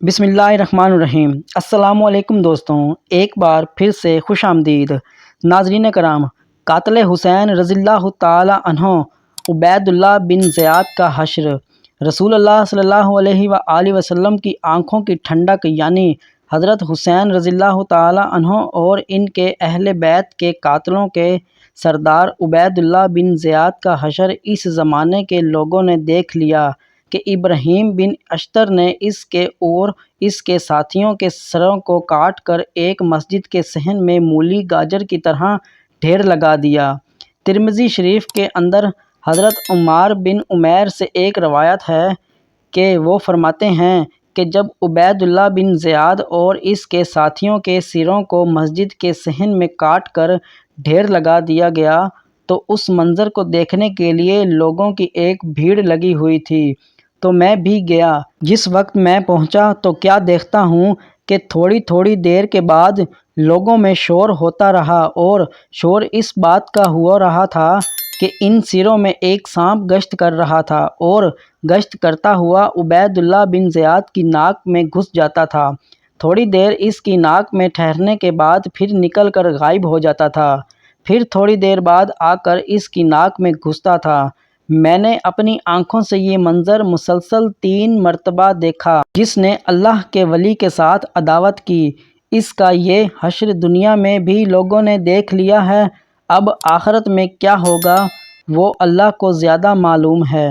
بسم اللہ الرحمن الرحیم۔ السلام علیکم دوستوں، ایک بار پھر سے خوش آمدید۔ ناظرین کرام، قاتل حسین رضی اللہ تعالی عنہ عبید اللہ بن زیاد کا حشر رسول اللہ صلی اللہ علیہ وآلہ وسلم کی آنکھوں کی ٹھنڈک یعنی حضرت حسین رضی اللہ تعالی عنہ اور ان کے اہل بیت کے قاتلوں کے سردار عبید اللہ بن زیاد کا حشر اس زمانے کے لوگوں نے دیکھ لیا کہ ابراہیم بن اشتر نے اس کے اور اس کے ساتھیوں کے سروں کو کاٹ کر ایک مسجد کے صحن میں مولی گاجر کی طرح ڈھیر لگا دیا۔ ترمذی شریف کے اندر حضرت عمار بن عمیر سے ایک روایت ہے کہ وہ فرماتے ہیں کہ جب عبید اللہ بن زیاد اور اس کے ساتھیوں کے سروں کو مسجد کے صحن میں کاٹ کر ڈھیر لگا دیا گیا تو اس منظر کو دیکھنے کے لیے لوگوں کی ایک بھیڑ لگی ہوئی تھی، تو میں بھی گیا۔ جس وقت میں پہنچا تو کیا دیکھتا ہوں کہ تھوڑی تھوڑی دیر کے بعد لوگوں میں شور ہوتا رہا، اور شور اس بات کا ہو رہا تھا کہ ان سروں میں ایک سانپ گشت کر رہا تھا اور گشت کرتا ہوا عبید اللہ بن زیاد کی ناک میں گھس جاتا تھا۔ تھوڑی دیر اس کی ناک میں ٹھہرنے کے بعد پھر نکل کر غائب ہو جاتا تھا، پھر تھوڑی دیر بعد آ کر اس کی ناک میں گھستا تھا۔ میں نے اپنی آنکھوں سے یہ منظر مسلسل 3 مرتبہ دیکھا۔ جس نے اللہ کے ولی کے ساتھ عداوت کی، اس کا یہ حشر دنیا میں بھی لوگوں نے دیکھ لیا ہے، اب آخرت میں کیا ہوگا وہ اللہ کو زیادہ معلوم ہے۔